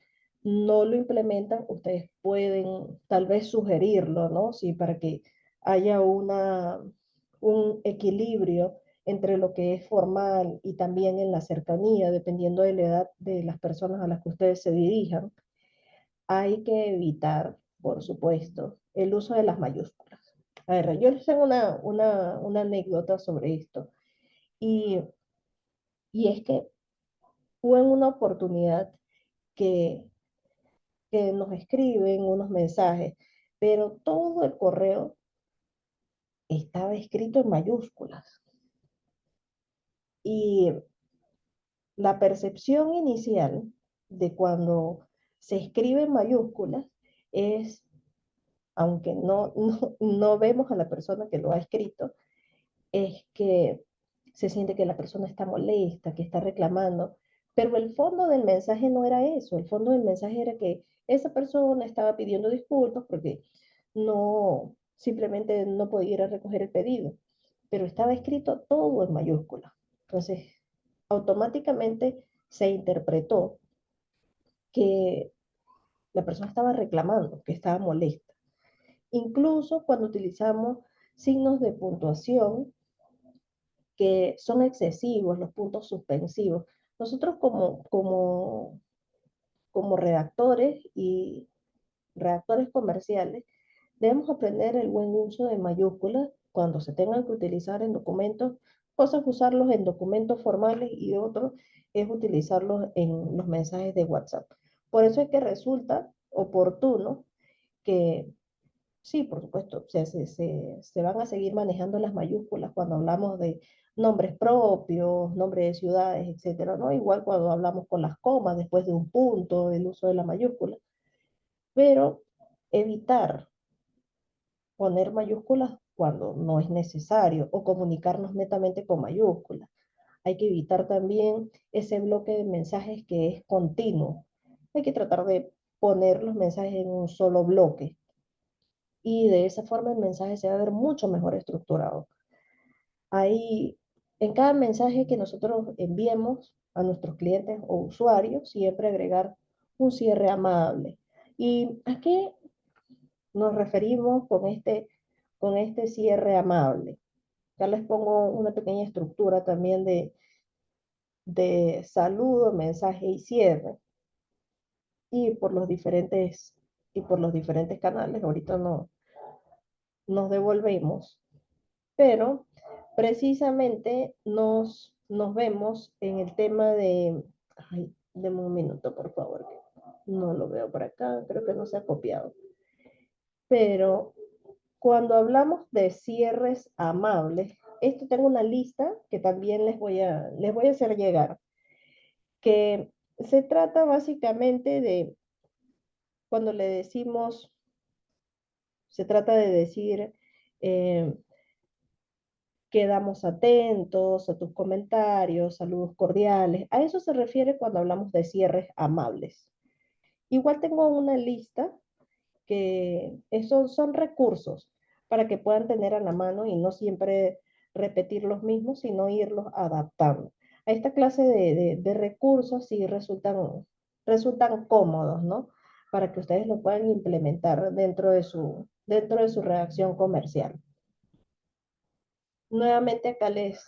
no lo implementan, ustedes pueden tal vez sugerirlo, ¿no? Sí, para que haya un equilibrio entre lo que es formal y también en la cercanía, dependiendo de la edad de las personas a las que ustedes se dirijan. Hay que evitar, por supuesto, el uso de las mayúsculas. A ver, yo les tengo una anécdota sobre esto. Y, y es que hubo en una oportunidad que, que nos escriben unos mensajes, pero todo el correo estaba escrito en mayúsculas. Y la percepción inicial de cuando se escribe en mayúsculas es, aunque no vemos a la persona que lo ha escrito, es que se siente que la persona está molesta, que está reclamando, pero el fondo del mensaje no era eso, el fondo del mensaje era que esa persona estaba pidiendo disculpas porque simplemente no podía ir a recoger el pedido, pero estaba escrito todo en mayúscula. Entonces, automáticamente se interpretó que la persona estaba reclamando, que estaba molesta. Incluso cuando utilizamos signos de puntuación que son excesivos, los puntos suspensivos. Nosotros como redactores y redactores comerciales debemos aprender el buen uso de mayúsculas cuando se tengan que utilizar en documentos, cosas usarlos en documentos formales y otros es utilizarlos en los mensajes de WhatsApp. Por eso es que resulta oportuno que sí, por supuesto, o sea, se van a seguir manejando las mayúsculas cuando hablamos de nombres propios, nombres de ciudades, etcétera, ¿no? Igual cuando hablamos con las comas después de un punto, el uso de la mayúscula, pero evitar poner mayúsculas cuando no es necesario o comunicarnos netamente con mayúsculas. Hay que evitar también ese bloque de mensajes que es continuo. Hay que tratar de poner los mensajes en un solo bloque y de esa forma el mensaje se va a ver mucho mejor estructurado. Ahí, en cada mensaje que nosotros enviemos a nuestros clientes o usuarios, siempre agregar un cierre amable. ¿Y a qué nos referimos con este cierre amable? Ya les pongo una pequeña estructura también de saludo, mensaje y cierre. Y por los diferentes, y por los diferentes canales, ahorita no, nos devolvemos, pero precisamente nos vemos en el tema de, ay, deme un minuto, por favor, que no lo veo por acá, creo que no se ha copiado, pero cuando hablamos de cierres amables, esto tengo una lista que también les voy a hacer llegar, que se trata básicamente de cuando le decimos, se trata de decir, eh, quedamos atentos a tus comentarios, saludos cordiales. A eso se refiere cuando hablamos de cierres amables. Igual tengo una lista que esos son recursos para que puedan tener a la mano y no siempre repetir los mismos, sino irlos adaptando. A esta clase de recursos sí resultan cómodos, ¿no? para que ustedes lo puedan implementar dentro de su redacción comercial. Nuevamente acá les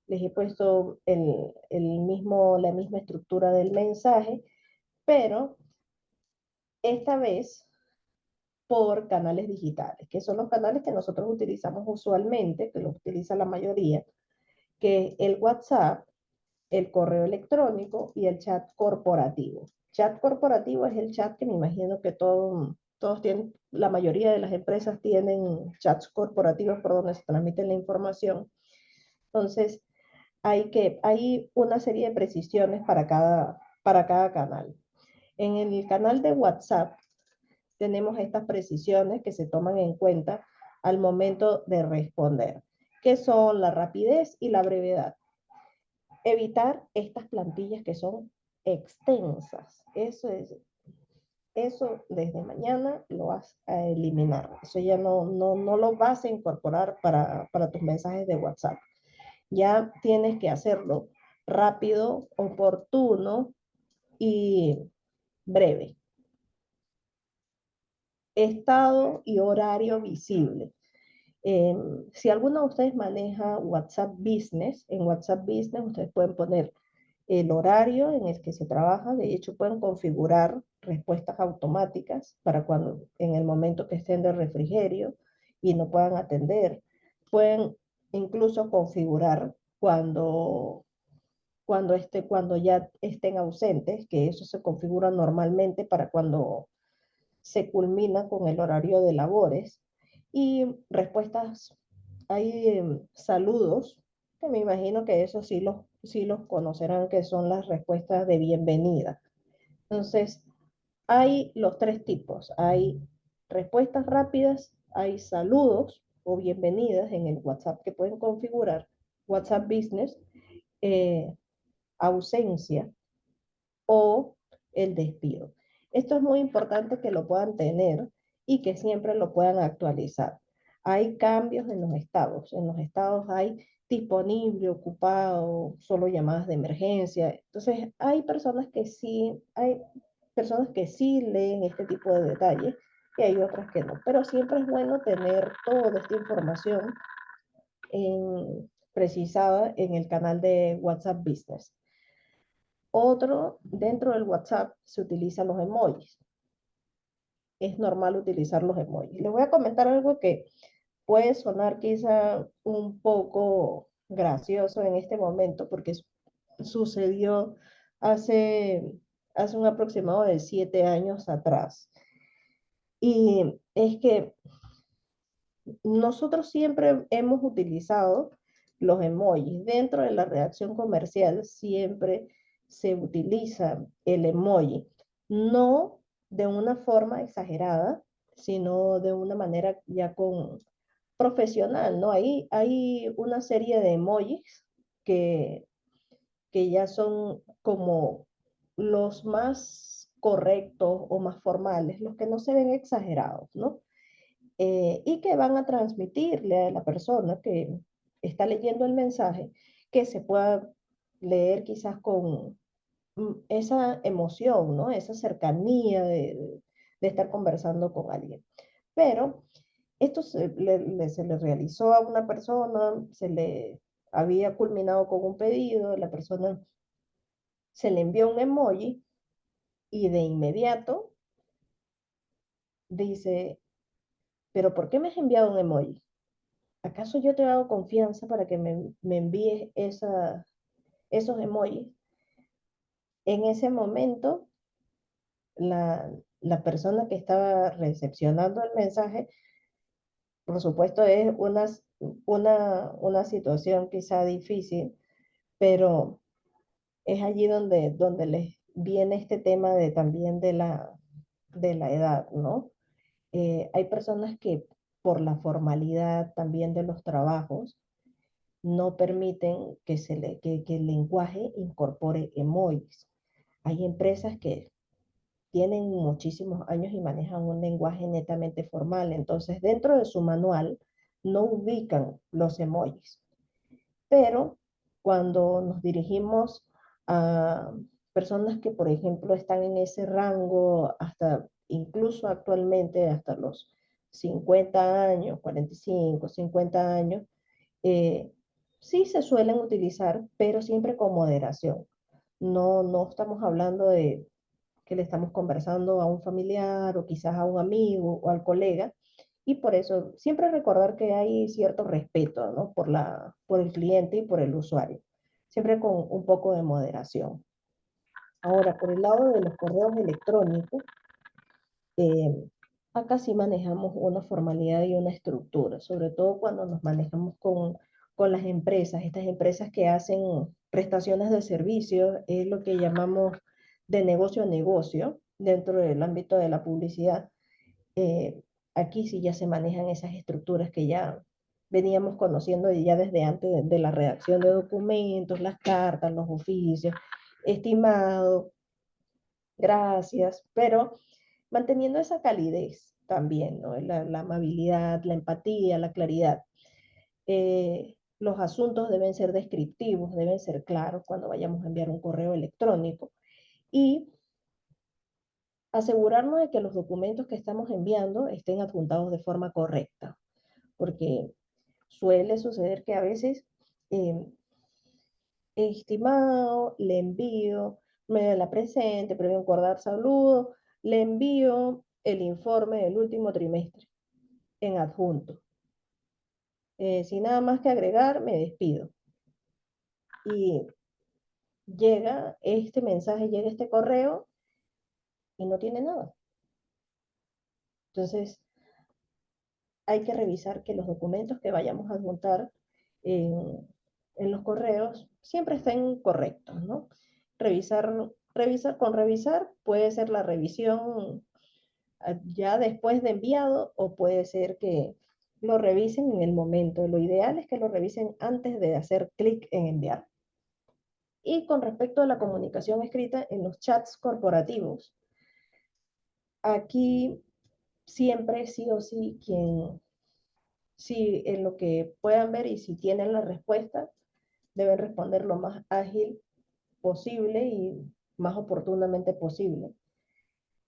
he puesto la misma estructura del mensaje, pero esta vez por canales digitales, que son los canales que nosotros utilizamos usualmente, que lo utiliza la mayoría, que es el WhatsApp, el correo electrónico y el chat corporativo. Chat corporativo es el chat que me imagino que todos tienen, la mayoría de las empresas tienen chats corporativos por donde se transmite la información. Entonces, hay una serie de precisiones para cada canal. En el canal de WhatsApp tenemos estas precisiones que se toman en cuenta al momento de responder, que son la rapidez y la brevedad. Evitar estas plantillas que son extensas. Eso desde mañana lo vas a eliminar. Eso ya no lo vas a incorporar para tus mensajes de WhatsApp. Ya tienes que hacerlo rápido, oportuno y breve. Estado y horario visible. Si alguno de ustedes maneja WhatsApp Business, en WhatsApp Business ustedes pueden poner el horario en el que se trabaja. De hecho, pueden configurar respuestas automáticas para cuando, en el momento que estén de refrigerio y no puedan atender. Pueden incluso configurar cuando ya estén ausentes, que eso se configura normalmente para cuando se culmina con el horario de labores. Y respuestas, hay saludos, que me imagino que eso sí los conocerán, que son las respuestas de bienvenida. Entonces, hay los tres tipos. Hay respuestas rápidas, hay saludos o bienvenidas en el WhatsApp que pueden configurar. WhatsApp Business, ausencia o el despido. Esto es muy importante que lo puedan tener y que siempre lo puedan actualizar. Hay cambios en los estados. En los estados hay disponible, ocupado, solo llamadas de emergencia. Entonces, hay personas que sí leen este tipo de detalles y hay otras que no. Pero siempre es bueno tener toda esta información precisada en el canal de WhatsApp Business. Dentro del WhatsApp se utilizan los emojis. Es normal utilizar los emojis. Les voy a comentar algo que puede sonar quizá un poco gracioso en este momento porque sucedió hace, hace un aproximado de 7 años atrás. Y es que nosotros siempre hemos utilizado los emojis. Dentro de la redacción comercial siempre se utiliza el emoji, no de una forma exagerada, sino de una manera ya profesional, ¿no? Hay una serie de emojis que, que ya son como los más correctos o más formales, los que no se ven exagerados, ¿no? Y que van a transmitirle a la persona que está leyendo el mensaje que se pueda leer quizás con esa emoción, ¿no? Esa cercanía de estar conversando con alguien. Pero esto se le realizó a una persona, se le había culminado con un pedido, la persona se le envió un emoji y de inmediato dice, pero ¿por qué me has enviado un emoji? ¿Acaso yo te he dado confianza para que me envíes esos emojis? En ese momento, la persona que estaba recepcionando el mensaje, por supuesto, es una situación quizá difícil, pero es allí donde les viene este tema también de la edad, ¿no? Hay personas que por la formalidad también de los trabajos, no permiten que el lenguaje incorpore emojis. Hay empresas que tienen muchísimos años y manejan un lenguaje netamente formal, entonces dentro de su manual no ubican los emojis. Pero cuando nos dirigimos a, personas que, por ejemplo, están en ese rango hasta, incluso actualmente, hasta los 50 años, 45, 50 años, eh, sí se suelen utilizar, pero siempre con moderación. No, no estamos hablando de que le estamos conversando a un familiar o quizás a un amigo o al colega, y por eso siempre recordar que hay cierto respeto, ¿no? Por el cliente y por el usuario, siempre con un poco de moderación. Ahora, por el lado de los correos electrónicos, eh, acá sí manejamos una formalidad y una estructura, sobre todo cuando nos manejamos con las empresas, estas empresas que hacen prestaciones de servicios, es lo que llamamos de negocio a negocio dentro del ámbito de la publicidad. eh, Aquí sí ya se manejan esas estructuras que ya veníamos conociendo ya desde antes de la redacción de documentos, las cartas, los oficios, estimado, gracias, pero manteniendo esa calidez también, ¿no? La amabilidad, la empatía, la claridad. Los asuntos deben ser descriptivos, deben ser claros cuando vayamos a enviar un correo electrónico y asegurarnos de que los documentos que estamos enviando estén adjuntados de forma correcta, porque suele suceder que a veces, eh, estimado, le envío, me da la presente, previo acordar saludo, le envío el informe del último trimestre en adjunto. Sin nada más que agregar, me despido. Y llega este mensaje, llega este correo y no tiene nada. Entonces, hay que revisar que los documentos que vayamos a adjuntar en los correos siempre estén correctos, ¿no? Revisar puede ser la revisión ya después de enviado o puede ser que lo revisen en el momento. Lo ideal es que lo revisen antes de hacer clic en enviar. Y con respecto a la comunicación escrita en los chats corporativos, aquí siempre sí o sí si en lo que puedan ver y si tienen la respuesta, deben responder lo más ágil posible y más oportunamente posible.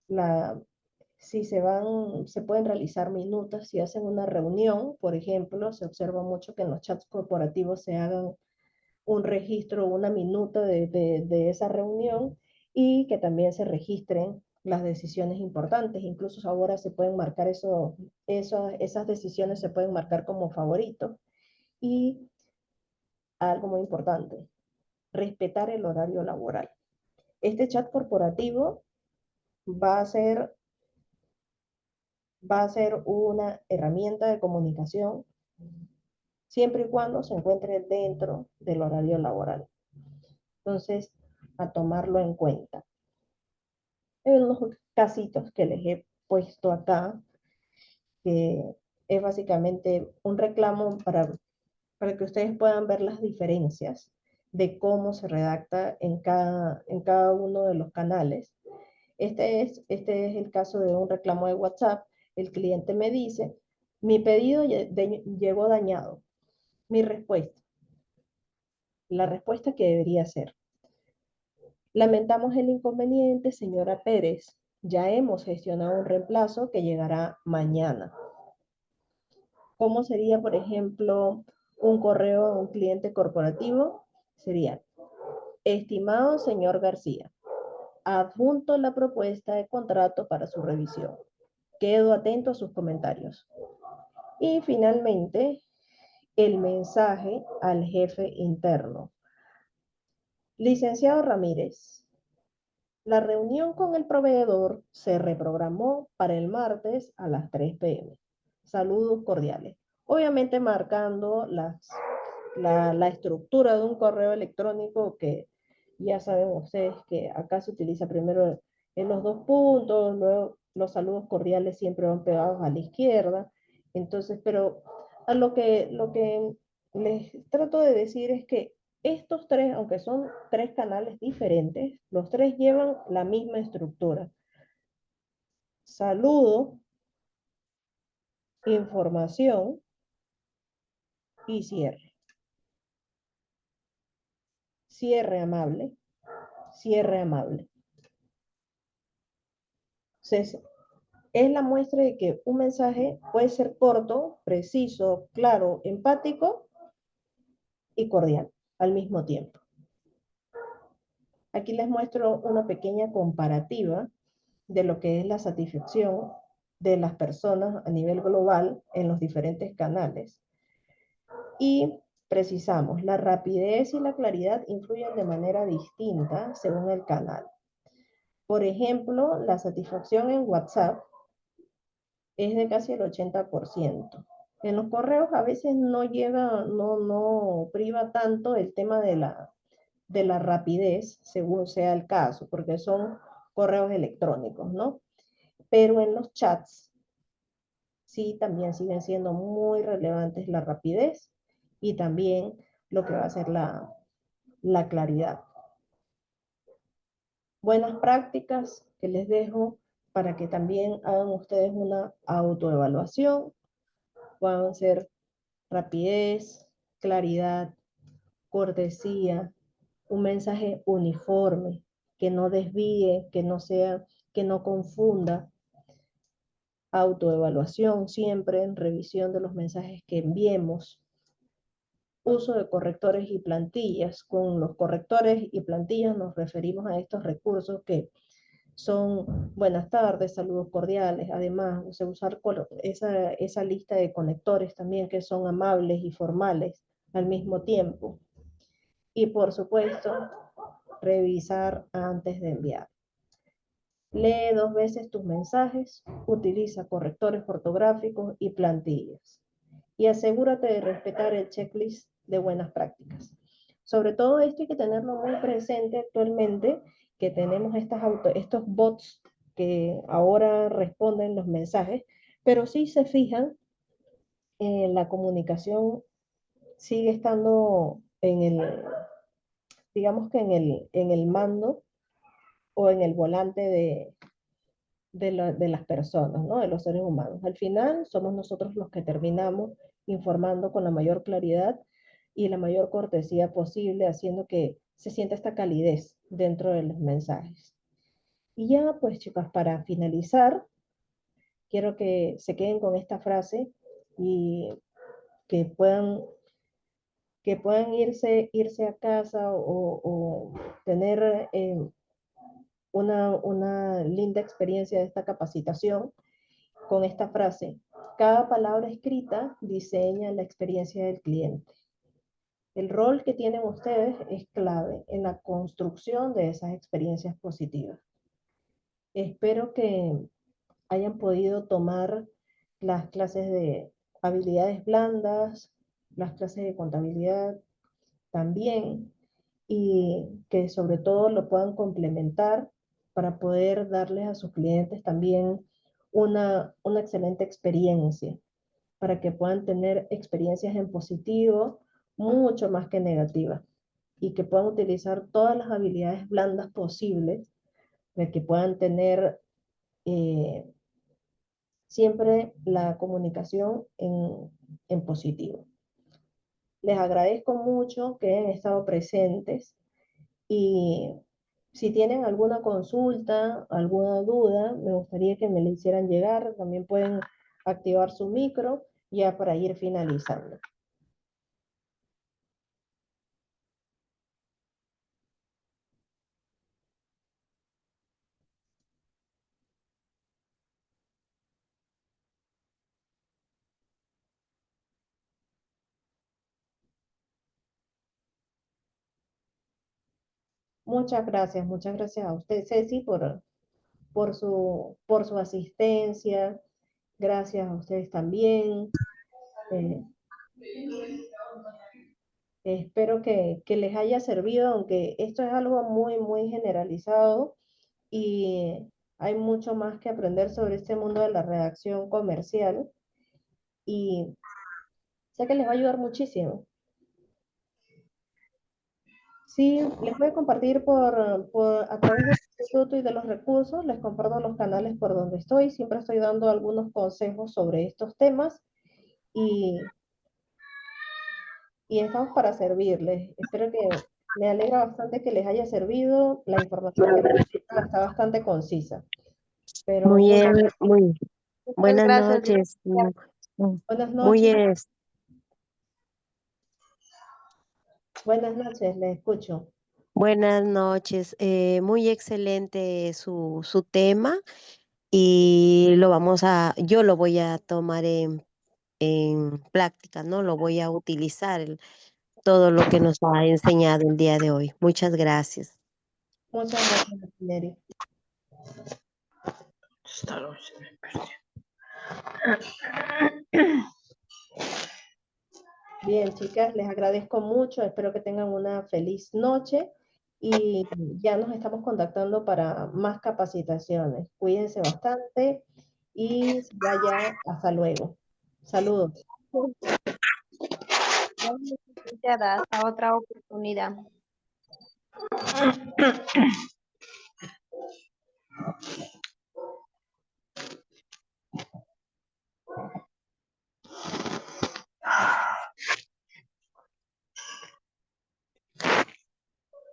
La, si se pueden realizar minutas, si hacen una reunión, por ejemplo, se observa mucho que en los chats corporativos se hagan un registro, una minuta de esa reunión y que también se registren las decisiones importantes. Incluso ahora se pueden marcar esas decisiones, se pueden marcar como favoritos. Y algo muy importante, respetar el horario laboral. Este chat corporativo va a ser, va a ser una herramienta de comunicación siempre y cuando se encuentre dentro del horario laboral. Entonces, a tomarlo en cuenta. En unos casitos que les he puesto acá, que es básicamente un reclamo para que ustedes puedan ver las diferencias de cómo se redacta en cada uno de los canales. Este es el caso de un reclamo de WhatsApp. El cliente me dice, mi pedido llegó dañado. Mi respuesta, la respuesta que debería ser. Lamentamos el inconveniente, señora Pérez. Ya hemos gestionado un reemplazo que llegará mañana. ¿Cómo sería, por ejemplo, un correo a un cliente corporativo? Sería, estimado señor García, adjunto la propuesta de contrato para su revisión. Quedo atento a sus comentarios. Y finalmente, el mensaje al jefe interno. Licenciado Ramírez, la reunión con el proveedor se reprogramó para el martes a las 3 p.m. Saludos cordiales. Obviamente marcando la estructura de un correo electrónico que ya saben ustedes que acá se utiliza primero en los dos puntos, luego los saludos cordiales siempre van pegados a la izquierda. Entonces, pero a lo que les trato de decir es que estos tres, aunque son tres canales diferentes, los tres llevan la misma estructura. Saludo, información y cierre. Cierre amable, cierre amable. Entonces, es la muestra de que un mensaje puede ser corto, preciso, claro, empático y cordial al mismo tiempo. Aquí les muestro una pequeña comparativa de lo que es la satisfacción de las personas a nivel global en los diferentes canales. Y precisamos, la rapidez y la claridad influyen de manera distinta según el canal. Por ejemplo, la satisfacción en WhatsApp es de casi el 80%. En los correos a veces no llega, no priva tanto el tema de la rapidez, según sea el caso, porque son correos electrónicos, ¿no? Pero en los chats sí también siguen siendo muy relevantes la rapidez y también lo que va a ser la claridad. Buenas prácticas que les dejo para que también hagan ustedes una autoevaluación, puedan ser rapidez, claridad, cortesía, un mensaje uniforme, que no desvíe, que no sea, que no confunda, autoevaluación siempre en revisión de los mensajes que enviemos, uso de correctores y plantillas. Con los correctores y plantillas nos referimos a estos recursos que son buenas tardes, saludos cordiales, además usar esa lista de conectores también que son amables y formales al mismo tiempo. Y por supuesto, revisar antes de enviar. Lee 2 veces tus mensajes, utiliza correctores ortográficos y plantillas. Y asegúrate de respetar el checklist de buenas prácticas. Sobre todo esto hay que tenerlo muy presente actualmente, que tenemos estos bots que ahora responden los mensajes, pero si se fijan, la comunicación sigue estando digamos que en el mando o en el volante de las personas, ¿no? De los seres humanos. Al final somos nosotros los que terminamos informando con la mayor claridad y la mayor cortesía posible, haciendo que se sienta esta calidez dentro de los mensajes. Y ya, pues chicas, para finalizar, quiero que se queden con esta frase y que puedan irse a casa o tener una linda experiencia de esta capacitación con esta frase. Cada palabra escrita diseña la experiencia del cliente. El rol que tienen ustedes es clave en la construcción de esas experiencias positivas. Espero que hayan podido tomar las clases de habilidades blandas, las clases de contabilidad también, y que sobre todo lo puedan complementar para poder darles a sus clientes también una excelente experiencia, para que puedan tener experiencias en positivo mucho más que negativas y que puedan utilizar todas las habilidades blandas posibles, de que puedan tener siempre la comunicación en positivo. Les agradezco mucho que hayan estado presentes y si tienen alguna consulta, alguna duda, me gustaría que me la hicieran llegar. También pueden activar su micro ya para ir finalizando. Muchas gracias a usted, Ceci, por su asistencia. Gracias a ustedes también. Eh, espero que les haya servido, aunque esto es algo muy generalizado y hay mucho más que aprender sobre este mundo de la redacción comercial y sé que les va a ayudar muchísimo. Sí, les voy a compartir a través del instituto y de los recursos, les comparto los canales por donde estoy, siempre estoy dando algunos consejos sobre estos temas y, y estamos para servirles. Espero Me alegra bastante que les haya servido. La información que presentaron está bastante concisa. Pero Muy muchas, bien, muy Muchas buenas gracias. noches. buenas Muy noches. bien, Buenas noches, les escucho. buenas noches. Muy excelente su tema y yo lo voy a tomar en práctica, ¿no? Lo voy a utilizar todo lo que nos ha enseñado el día de hoy. Muchas gracias. Muchas gracias, Neri. Bien, chicas, les agradezco mucho. Espero que tengan una feliz noche y ya nos estamos contactando para más capacitaciones. Cuídense bastante y vaya, hasta luego. Saludos. Licenciada, hasta otra oportunidad.